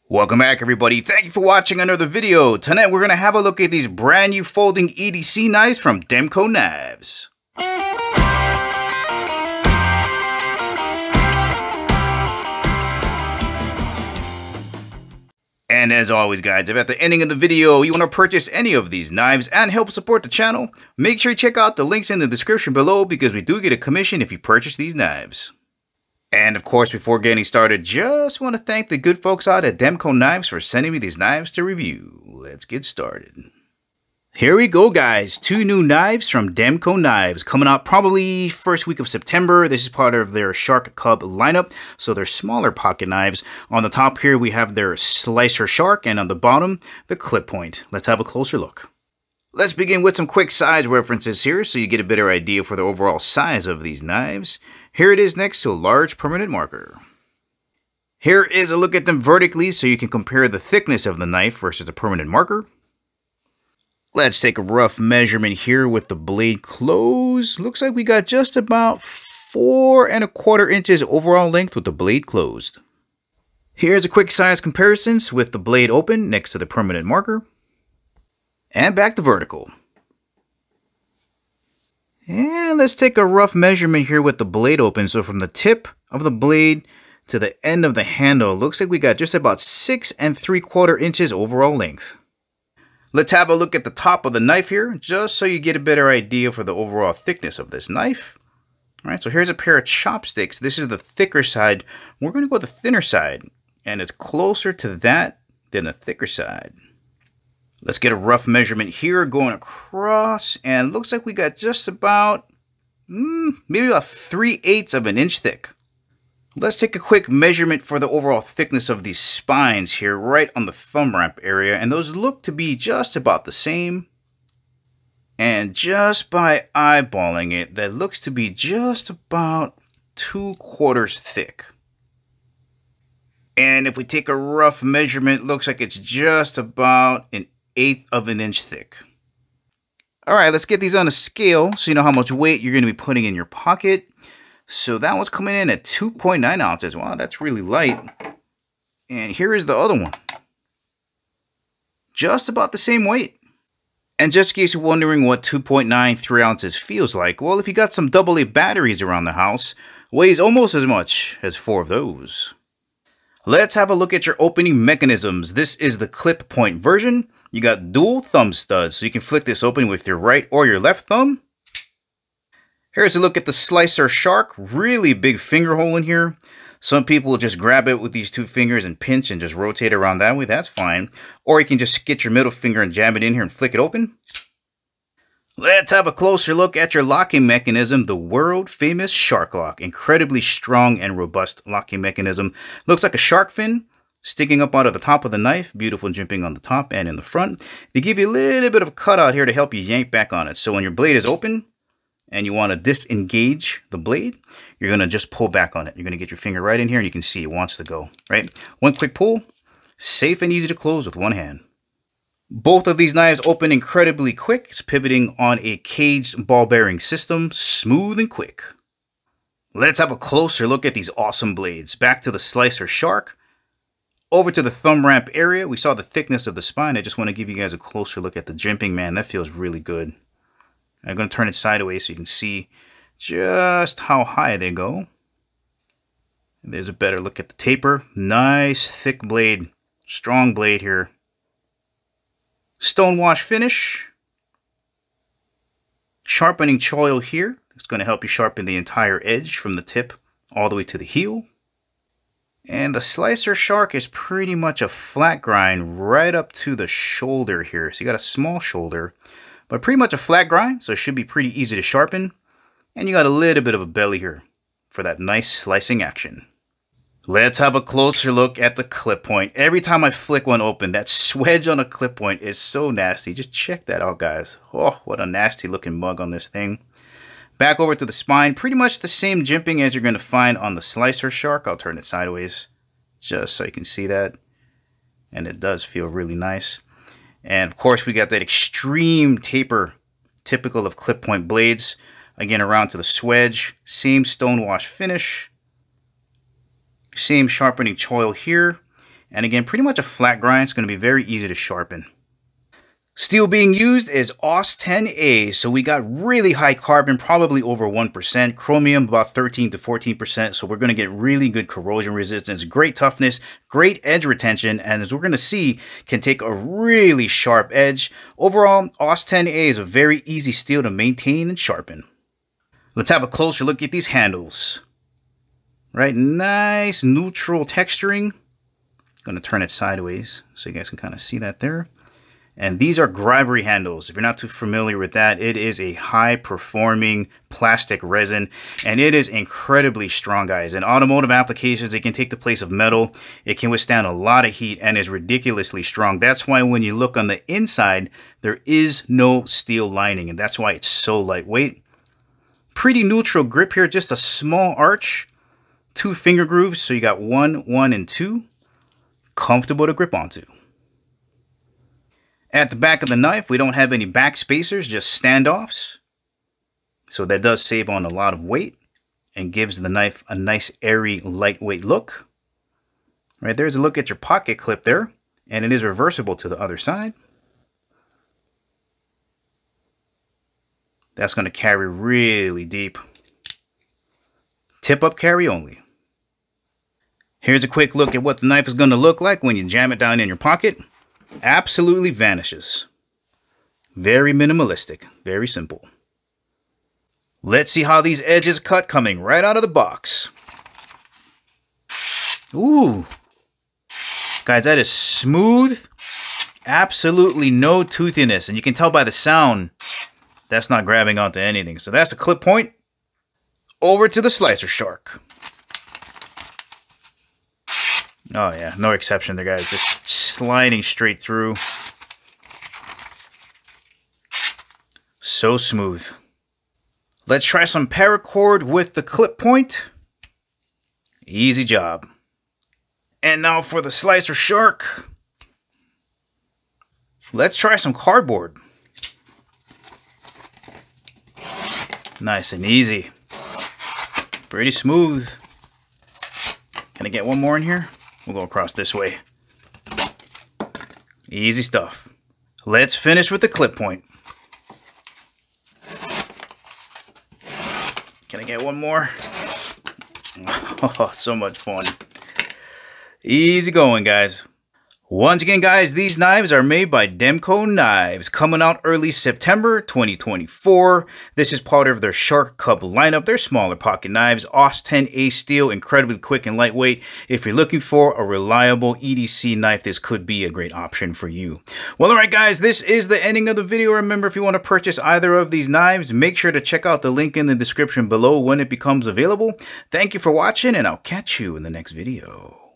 Welcome back, everybody. Thank you for watching another video. Tonight we're going to have a look at these brand new folding EDC knives from Demko knives. And as always, guys, if at the ending of the video you want to purchase any of these knives and help support the channel, make sure you check out the links in the description below because we do get a commission if you purchase these knives. And of course, before getting started, just want to thank the good folks out at Demko Knives for sending me these knives to review. Let's get started. Here we go, guys. 2 new knives from Demko Knives coming out probably first week of September. This is part of their Shark Cub lineup, so they're smaller pocket knives. On the top here, we have their Slicer Shark, and on the bottom, the Clip Point. Let's have a closer look. Let's begin with some quick size references here so you get a better idea for the overall size of these knives. Here it is next to a large permanent marker. Here is a look at them vertically so you can compare the thickness of the knife versus the permanent marker. Let's take a rough measurement here with the blade closed. Looks like we got just about 4 1/4 inches overall length with the blade closed. Here's a quick size comparison with the blade open next to the permanent marker. And back to vertical. And let's take a rough measurement here with the blade open. So from the tip of the blade to the end of the handle, looks like we got just about 6 3/4 inches overall length. Let's have a look at the top of the knife here, just so you get a better idea for the overall thickness of this knife. All right, so here's a pair of chopsticks. This is the thicker side. We're going to go with the thinner side, and it's closer to that than the thicker side. Let's get a rough measurement here going across, and looks like we got just about, maybe about 3/8 of an inch thick. Let's take a quick measurement for the overall thickness of these spines here, right on the thumb ramp area, and those look to be just about the same. And just by eyeballing it, that looks to be just about 2/4 thick. And if we take a rough measurement, looks like it's just about 1/8 of an inch thick. All right, let's get these on a scale so you know how much weight you're going to be putting in your pocket. So that one's coming in at 2.9 ounces. Wow, that's really light. And here is the other one. Just about the same weight. And just in case you're wondering what 2.93 ounces feels like, well, if you got some AA batteries around the house, weighs almost as much as 4 of those. Let's have a look at your opening mechanisms. This is the Clip Point version. You got dual thumb studs, so you can flick this open with your right or your left thumb. Here's a look at the Slicer Shark. Really big finger hole in here. Some people will just grab it with these 2 fingers and pinch and just rotate around that way. That's fine. Or you can just get your middle finger and jab it in here and flick it open. Let's have a closer look at your locking mechanism, the world famous Shark Lock. Incredibly strong and robust locking mechanism. Looks like a shark fin sticking up out of the top of the knife. Beautiful jimping on the top and in the front. They give you a little bit of a cutout here to help you yank back on it. So when your blade is open and you want to disengage the blade, you're going to just pull back on it. You're going to get your finger right in here and you can see it wants to go, right? One quick pull, safe and easy to close with one hand. Both of these knives open incredibly quick. It's pivoting on a caged ball bearing system, smooth and quick. Let's have a closer look at these awesome blades. Back to the Slicer Shark. Over to the thumb ramp area. We saw the thickness of the spine. I just want to give you guys a closer look at the jimping, man. That feels really good. I'm going to turn it sideways so you can see just how high they go. There's a better look at the taper. Nice thick blade. Strong blade here. Stonewash finish. Sharpening choil here. It's going to help you sharpen the entire edge from the tip all the way to the heel. And the Slicer Shark is pretty much a flat grind right up to the shoulder here. So you got a small shoulder, but pretty much a flat grind, so it should be pretty easy to sharpen. And you got a little bit of a belly here for that nice slicing action. Let's have a closer look at the Clip Point. Every time I flick one open, that swedge on a Clip Point is so nasty. Just check that out, guys. Oh, what a nasty looking mug on this thing. Back over to the spine, pretty much the same jimping as you're going to find on the Slicer Shark. I'll turn it sideways just so you can see that. And it does feel really nice. And of course, we got that extreme taper, typical of Clip Point blades. Again, around to the swedge, same stonewash finish. Same sharpening choil here. And again, pretty much a flat grind. It's going to be very easy to sharpen. Steel being used is Aus10A, so we got really high carbon, probably over 1%, chromium about 13 to 14%, so we're going to get really good corrosion resistance, great toughness, great edge retention, and as we're going to see, can take a really sharp edge. Overall, Aus10A is a very easy steel to maintain and sharpen. Let's have a closer look at these handles. Right, nice neutral texturing. Going to turn it sideways so you guys can kind of see that there. And these are Gravity handles. If you're not too familiar with that, it is a high-performing plastic resin, and it is incredibly strong, guys. In automotive applications, it can take the place of metal. It can withstand a lot of heat and is ridiculously strong. That's why when you look on the inside, there is no steel lining, and that's why it's so lightweight. Pretty neutral grip here, just a small arch, 2 finger grooves, so you got 1, 1, and 2. Comfortable to grip onto. At the back of the knife, we don't have any back spacers, just standoffs. So that does save on a lot of weight and gives the knife a nice airy, lightweight look. Right, there's a look at your pocket clip there, and it is reversible to the other side. That's going to carry really deep. Tip up carry only. Here's a quick look at what the knife is going to look like when you jam it down in your pocket. Absolutely vanishes. Very minimalistic, very simple. Let's see how these edges cut coming right out of the box. Ooh. Guys, that is smooth. Absolutely no toothiness. And you can tell by the sound that's not grabbing onto anything. So that's the clip point. Over to the slicer shark. Oh yeah, no exception there, guys. Just sliding straight through. So smooth. Let's try some paracord with the clip point. Easy job. And now for the slicer shark. Let's try some cardboard. Nice and easy. Pretty smooth. Can I get one more in here? We'll go across this way. Easy stuff. Let's finish with the clip point. Can I get one more? Oh, so much fun. Easy going, guys. Once again, guys, these knives are made by Demko Knives, coming out early September 2024. This is part of their Shark Cub lineup. They're smaller pocket knives, Aus10A steel, incredibly quick and lightweight. If you're looking for a reliable EDC knife, this could be a great option for you. Well, all right, guys, this is the ending of the video. Remember, if you want to purchase either of these knives, make sure to check out the link in the description below when it becomes available. Thank you for watching, and I'll catch you in the next video.